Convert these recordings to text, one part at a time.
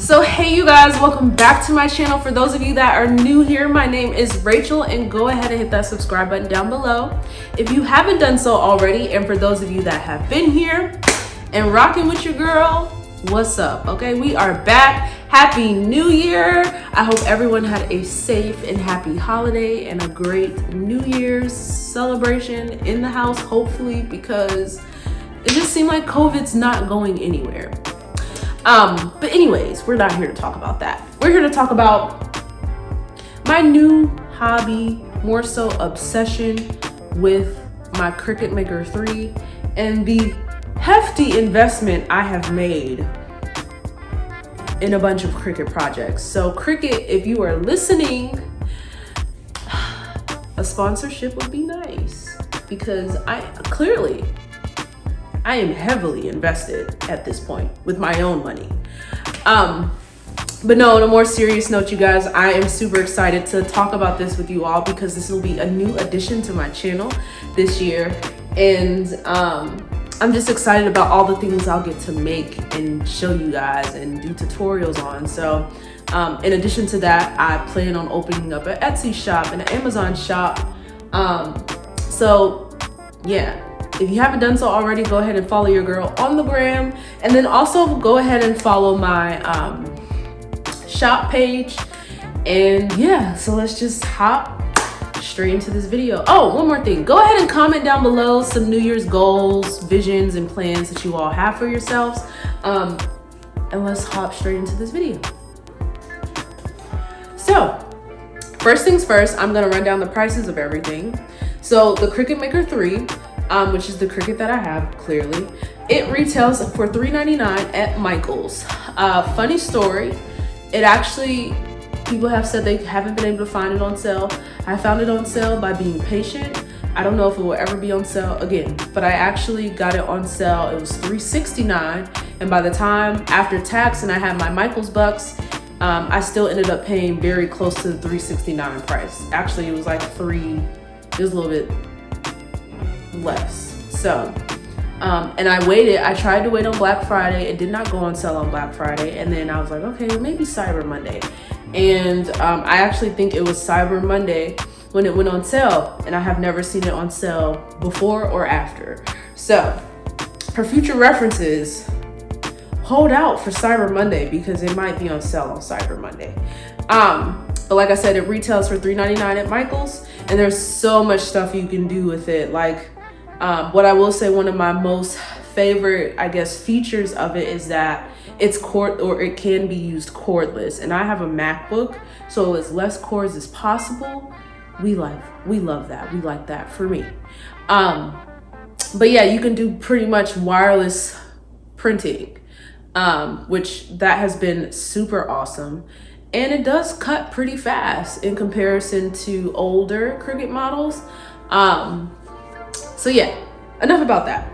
So hey you guys, welcome back to my channel. For those of you that are new here, my name is Rachel, and go ahead and hit that subscribe button down below if you haven't done so already. And for those of you that have been here and rocking with your girl, what's up? Okay, we are back. Happy New Year. I hope everyone had a safe and happy holiday and a great New Year's celebration in the house, hopefully, because it just seemed like COVID's not going anywhere. But anyways, we're not here to talk about that. We're here to talk about my new hobby, more so obsession with my Cricut Maker 3 and the hefty investment I have made in a bunch of Cricut projects. So Cricut, if you are listening, a sponsorship would be nice, because I am heavily invested at this point with my own money. But no, on a more serious note, you guys, I am super excited to talk about this with you all, because this will be a new addition to my channel this year. And I'm just excited about all the things I'll get to make and show you guys and do tutorials on. So in addition to that, I plan on opening up an Etsy shop and an Amazon shop. So yeah, if you haven't done so already, go ahead and follow your girl on the gram, and then also go ahead and follow my shop page. And yeah, so let's just hop straight into this video. Oh, one more thing, go ahead and comment down below some New Year's goals, visions, and plans that you all have for yourselves, and let's hop straight into this video. So first things first, I'm gonna run down the prices of everything. So the Cricut Maker 3, which is the Cricut that I have, clearly, it retails for $3.99 at Michael's. Funny story, it actually, people have said they haven't been able to find it on sale. I found it on sale by being patient. I don't know if it will ever be on sale again, but I actually got it on sale. It was $3.69, and by the time after tax and I had my Michael's bucks, I still ended up paying very close to the $3.69 price. Actually, it was like it was a little bit less. So and I tried to wait on Black Friday. It did not go on sale on Black Friday, and then I was like, okay, maybe Cyber Monday. And I actually think it was Cyber Monday when it went on sale, and I have never seen it on sale before or after. So for future references, hold out for Cyber Monday, because it might be on sale on Cyber Monday. But like I said, it retails for $3.99 at Michael's, and there's so much stuff you can do with it. Like what I will say, one of my most favorite, I guess, features of it is that it's it can be used cordless, and I have a MacBook, so as less cords as possible. We love that. We like that for me. But yeah, you can do pretty much wireless printing, which that has been super awesome. And it does cut pretty fast in comparison to older Cricut models. So yeah, enough about that.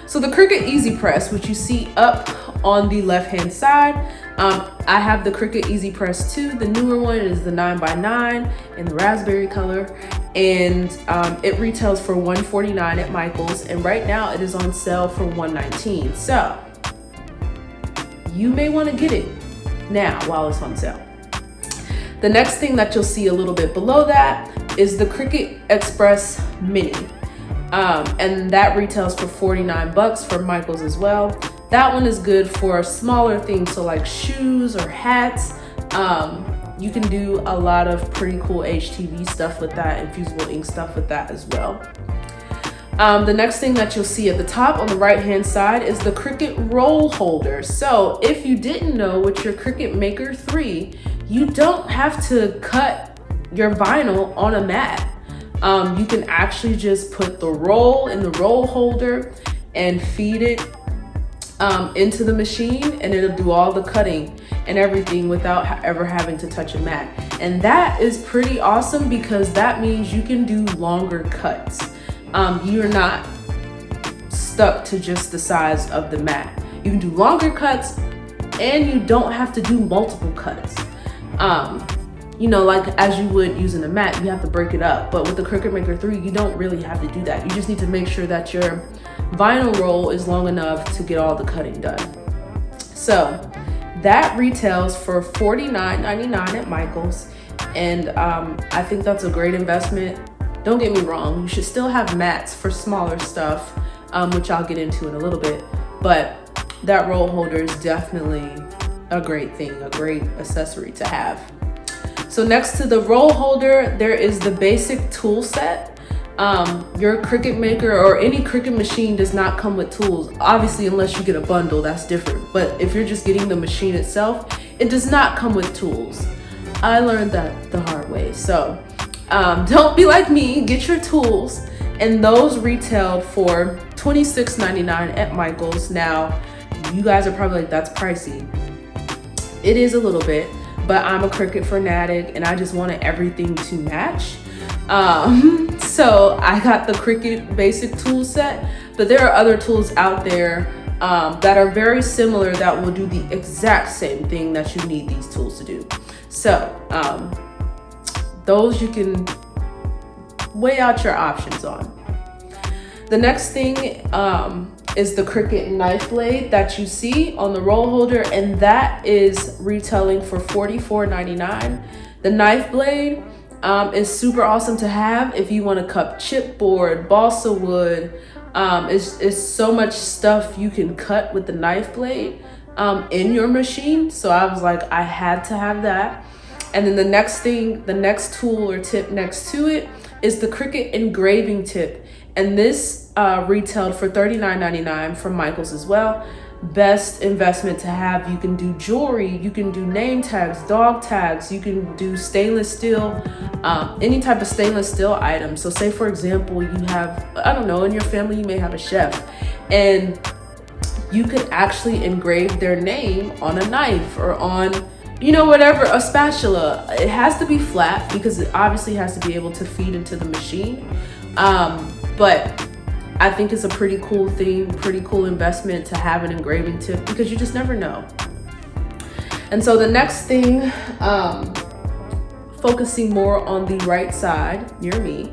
So the Cricut Easy Press, which you see up on the left hand side, I have the Cricut Easy Press 2. The newer one is the 9x9 in the raspberry color, and it retails for $149 at Michael's, and right now it is on sale for $119. So you may want to get it now while it's on sale. The next thing that you'll see a little bit below that is the Cricut Express Mini. And that retails for $49 for Michael's as well. That one is good for smaller things, so like shoes or hats. You can do a lot of pretty cool HTV stuff with that, infusible ink stuff with that as well. The next thing that you'll see at the top on the right hand side is the Cricut roll holder. So if you didn't know, with your Cricut Maker 3, you don't have to cut your vinyl on a mat. You can actually just put the roll in the roll holder and feed it into the machine, and it'll do all the cutting and everything without ever having to touch a mat. And that is pretty awesome, because that means you can do longer cuts. You're not stuck to just the size of the mat. You can do longer cuts, and you don't have to do multiple cuts. You know, like as you would using a mat, you have to break it up. But with the Cricut Maker 3, you don't really have to do that. You just need to make sure that your vinyl roll is long enough to get all the cutting done. So That retails for $49.99 at Michael's. And I think that's a great investment. Don't get me wrong, you should still have mats for smaller stuff, which I'll get into in a little bit. But that roll holder is definitely a great thing, a great accessory to have. So next to the roll holder, there is the basic tool set. Your Cricut Maker or any Cricut machine does not come with tools. Obviously, unless you get a bundle, that's different. But if you're just getting the machine itself, it does not come with tools. I learned that the hard way. So don't be like me, get your tools. And those retailed for $26.99 at Michael's. Now, you guys are probably like, that's pricey. It is a little bit, but I'm a Cricut fanatic and I just wanted everything to match. So I got the Cricut basic tool set, but there are other tools out there that are very similar that will do the exact same thing that you need these tools to do. So those you can weigh out your options on. The next thing is the Cricut knife blade that you see on the roll holder, and that is retailing for $44.99. The knife blade is super awesome to have if you want to cut chipboard, balsa wood. It's so much stuff you can cut with the knife blade in your machine. So I was like, I had to have that. And then the next tool or tip next to it is the Cricut engraving tip. And this retailed for $39.99 from Michael's as well. Best investment to have. You can do jewelry, you can do name tags, dog tags, you can do stainless steel, any type of stainless steel item. So say for example, you have, I don't know, in your family you may have a chef, and you could actually engrave their name on a knife or on, you know, whatever, a spatula. It has to be flat because it obviously has to be able to feed into the machine. But I think it's a pretty cool thing, pretty cool investment to have an engraving tip because you just never know. And so the next thing, focusing more on the right side near me,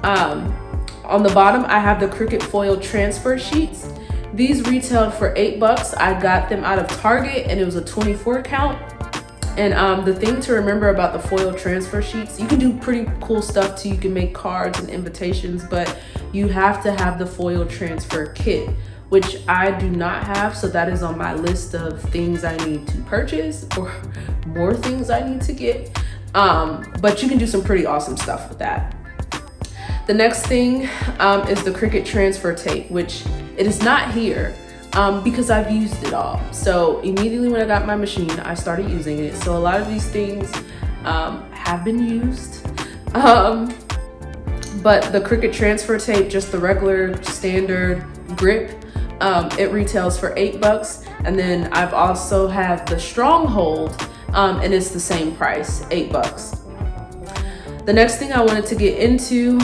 on the bottom I have the Cricut foil transfer sheets. These retailed for $8. I got them out of Target and it was a 24 count. And the thing to remember about the foil transfer sheets, you can do pretty cool stuff too. You can make cards and invitations, but you have to have the foil transfer kit, which I do not have. So that is on my list of things I need to purchase or more things I need to get. But you can do some pretty awesome stuff with that. The next thing is the Cricut transfer tape, which it is not here. Because I've used it all. So immediately when I got my machine, I started using it. So a lot of these things have been used. But the Cricut transfer tape, just the regular standard grip, it retails for $8. And then I've also had the Stronghold, and it's the same price, $8. The next thing I wanted to get into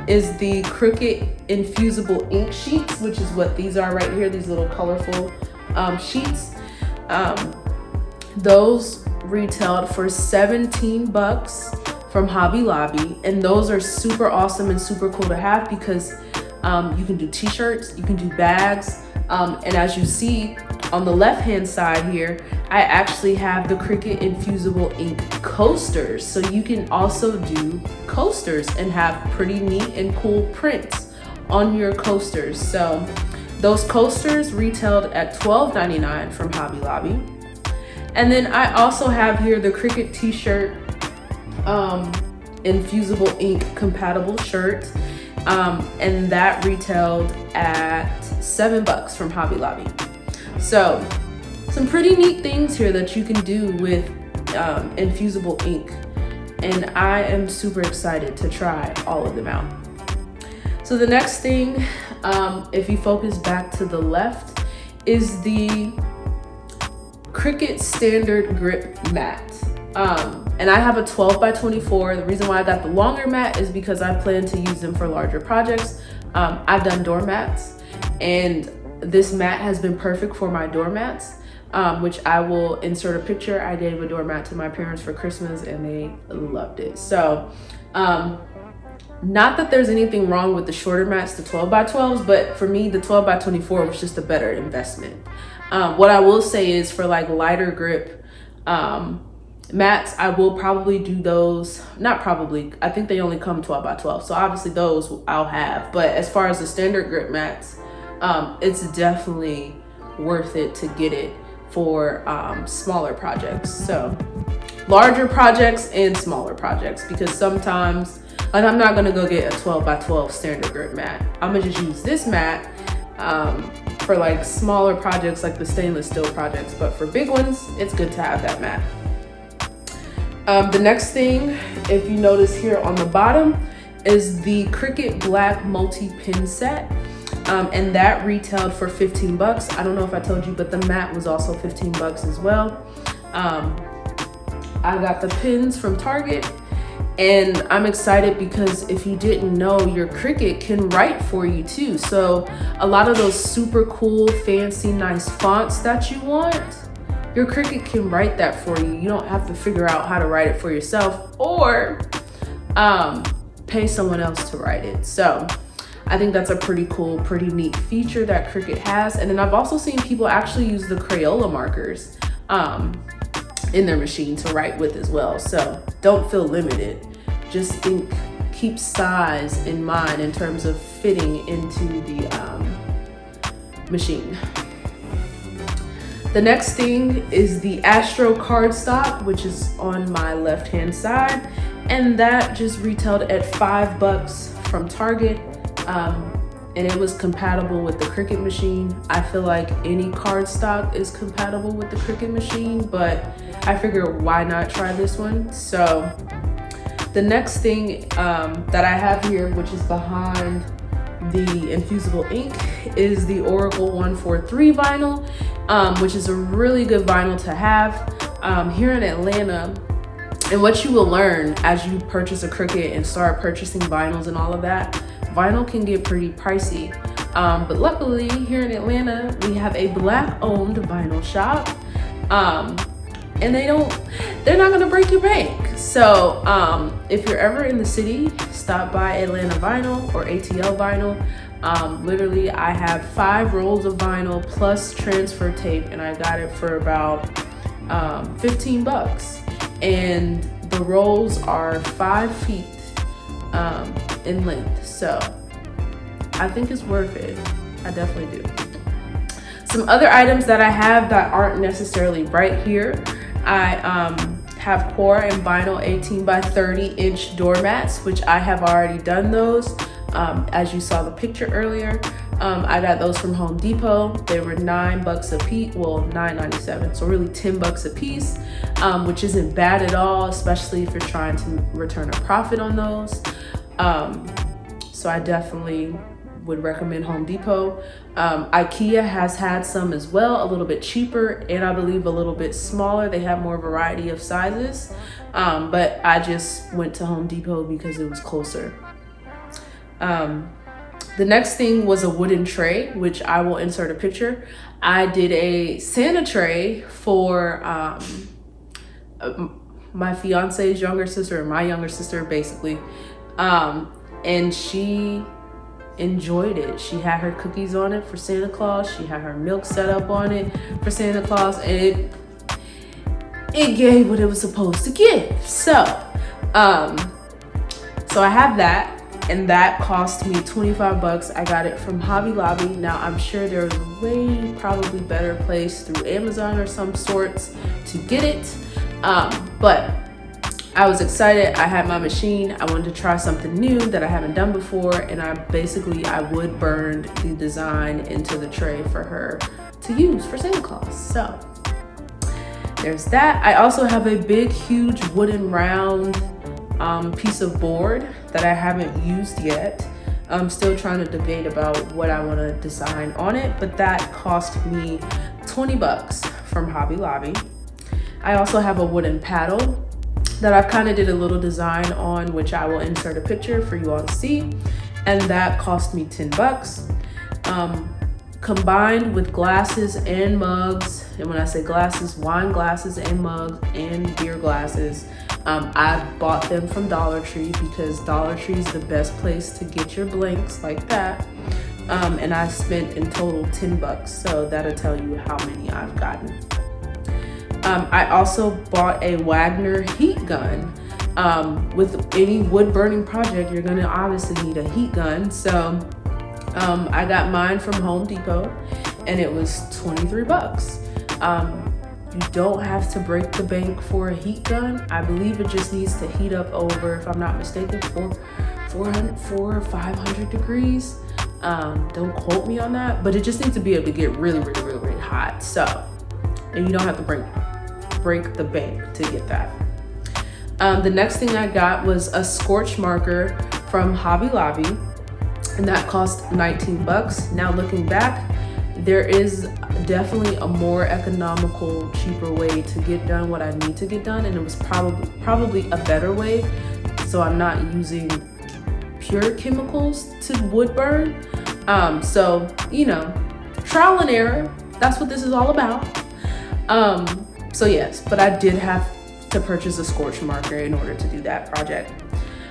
is the Cricut infusible ink sheets, which is what these are right here, these little colorful sheets. Those retailed for $17 from Hobby Lobby, and those are super awesome and super cool to have because you can do t-shirts, you can do bags, and as you see on the left hand side here, I actually have the Cricut infusible ink coasters. So you can also do coasters and have pretty neat and cool prints on your coasters. So those coasters retailed at $12.99 from Hobby Lobby. And then I also have here the Cricut t-shirt infusible ink compatible shirt. And that retailed at $7 from Hobby Lobby. So some pretty neat things here that you can do with infusible ink. And I am super excited to try all of them out. So the next thing, if you focus back to the left, is the Cricut standard grip mat. And I have a 12 by 24. The reason why I got the longer mat is because I plan to use them for larger projects. I've done doormats, and this mat has been perfect for my doormats, which I will insert a picture. I gave a doormat to my parents for Christmas and they loved it. So not that there's anything wrong with the shorter mats, the 12 by 12s, but for me, the 12 by 24 was just a better investment. What I will say is for like lighter grip mats, I will probably do those. Not probably, I think they only come 12 by 12. So obviously those I'll have. But as far as the standard grip mats, it's definitely worth it to get it for smaller projects. So larger projects and smaller projects, because sometimes like I'm not gonna go get a 12 by 12 standard grip mat. I'm gonna just use this mat for like smaller projects like the stainless steel projects, but for big ones it's good to have that mat. The next thing, if you notice here on the bottom, is the Cricut black multi-pin set. And that retailed for 15 bucks. I don't know if I told you, but the mat was also 15 bucks as well. I got the pins from Target, and I'm excited because if you didn't know, your Cricut can write for you too. So a lot of those super cool, fancy, nice fonts that you want, your Cricut can write that for you. You don't have to figure out how to write it for yourself or pay someone else to write it. So I think that's a pretty cool, pretty neat feature that Cricut has. And then I've also seen people actually use the Crayola markers in their machine to write with as well. So don't feel limited. Just keep size in mind in terms of fitting into the machine. The next thing is the Astro cardstock, which is on my left-hand side. And that just retailed at 5 bucks from Target. And it was compatible with the Cricut machine. I feel like any cardstock is compatible with the Cricut machine, but I figure why not try this one? So the next thing that I have here, which is behind the infusible ink, is the Oracle 143 vinyl, which is a really good vinyl to have here in Atlanta. And what you will learn as you purchase a Cricut and start purchasing vinyls and all of that, vinyl can get pretty pricey. But luckily here in Atlanta, we have a Black owned vinyl shop. And they're not gonna break your bank. So if you're ever in the city, stop by Atlanta Vinyl or ATL Vinyl. Literally, I have 5 rolls of vinyl plus transfer tape, and I got it for about 15 bucks. And the rolls are 5 feet in length. So I think it's worth it. I definitely do. Some other items that I have that aren't necessarily right here. I have Quora and vinyl 18 by 30 inch doormats, which I have already done those. As you saw the picture earlier, I got those from Home Depot. They were 9 bucks a piece, well, $9.97, so really 10 bucks a piece, which isn't bad at all, especially if you're trying to return a profit on those. So I definitely would recommend Home Depot. IKEA has had some as well, a little bit cheaper, and I believe a little bit smaller. They have more variety of sizes, but I just went to Home Depot because it was closer. The next thing was a wooden tray, which I will insert a picture. I did a Santa tray for my fiance's younger sister, or my younger sister basically, and she enjoyed it. She had her cookies on it for Santa Claus. She had her milk set up on it for Santa Claus, and it gave what it was supposed to give. So I have that. And that cost me 25 bucks. I got it from Hobby Lobby. Now I'm sure there's a way probably better place through Amazon or some sorts to get it. But I was excited. I had my machine. I wanted to try something new that I haven't done before. And I wood burned the design into the tray for her to use for Santa Claus. So there's that. I also have a big, huge wooden round piece of board that I haven't used yet. I'm still trying to debate about what I want to design on it, but that cost me 20 bucks from Hobby Lobby. I also have a wooden paddle that I've kind of did a little design on, which I will insert a picture for you all to see, and that cost me 10 bucks. Combined with glasses and mugs, and when I say glasses, wine glasses and mugs and beer glasses, I bought them from Dollar Tree because Dollar Tree is the best place to get your blanks like that. and I spent in total $10, so that'll tell you how many I've gotten. I also bought a Wagner heat gun. With any wood burning project, you're gonna obviously need a heat gun. So I got mine from Home Depot, and it was $23. You don't have to break the bank for a heat gun. I believe it just needs to heat up over, if I'm not mistaken, 400 or 500 degrees. Don't quote me on that, but it just needs to be able to get really, really, really, really hot. So, and you don't have to break the bank to get that. The next thing I got was a scorch marker from Hobby Lobby, and that cost $19. Now looking back, there is definitely a more economical, cheaper way to get done what I need to get done, and it was probably a better way. So I'm not using pure chemicals to wood burn. So, you know, trial and error, that's what this is all about. So yes, but I did have to purchase a scorch marker in order to do that project.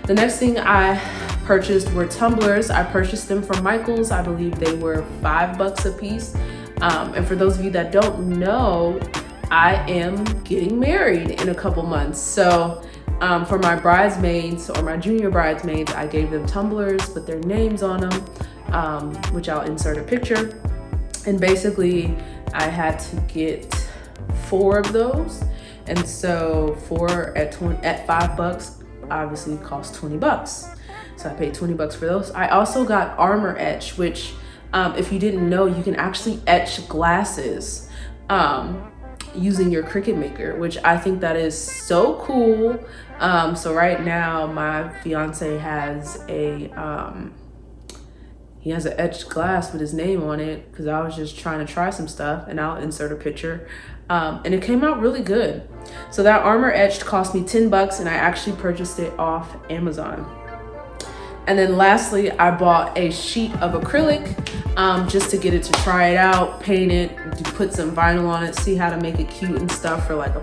The next thing I purchased were tumblers. I purchased them from Michael's. I believe they were $5 a piece. And for those of you that don't know, I am getting married in a couple months. So for my bridesmaids or my junior bridesmaids, I gave them tumblers with their names on them, which I'll insert a picture. And basically I had to get 4 of those. And so 4 at $5 obviously cost $20. So I paid $20 for those. I also got armor etch, which if you didn't know, you can actually etch glasses using your Cricut Maker, which I think that is so cool. So right now my fiance has he has an etched glass with his name on it, because I was just trying to try some stuff, and I'll insert a picture. And it came out really good. So that armor etched cost me $10, and I actually purchased it off Amazon. And then lastly, I bought a sheet of acrylic just to get it to try it out, paint it, put some vinyl on it, see how to make it cute and stuff for like a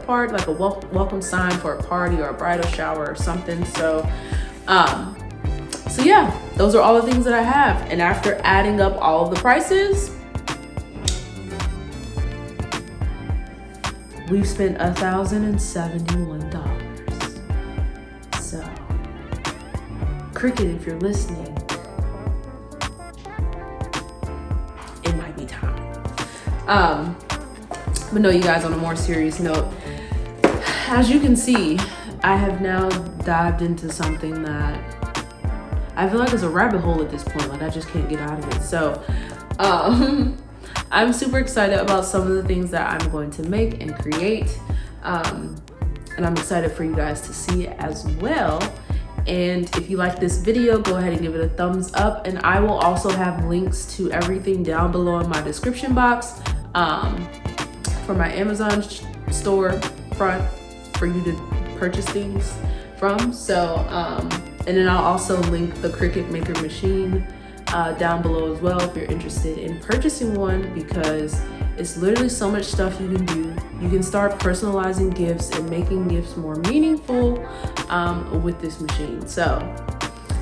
welcome sign for a party or a bridal shower or something. So yeah, those are all the things that I have. And after adding up all of the prices, we've spent $1,071. So, Cricut, if you're listening, it might be time. But no, you guys, on a more serious note, as you can see, I have now dived into something that I feel like is a rabbit hole at this point. Like, I just can't get out of it. So, I'm super excited about some of the things that I'm going to make and create. And I'm excited for you guys to see it as well. And if you like this video, go ahead and give it a thumbs up. And I will also have links to everything down below in my description box for my Amazon store front for you to purchase things from. So, and then I'll also link the Cricut Maker machine down below as well if you're interested in purchasing one, because it's literally so much stuff you can do. You can start personalizing gifts and making gifts more meaningful with this machine. So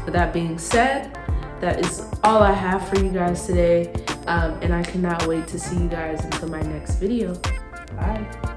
with that being said, that is all I have for you guys today, and I cannot wait to see you guys until my next video. Bye.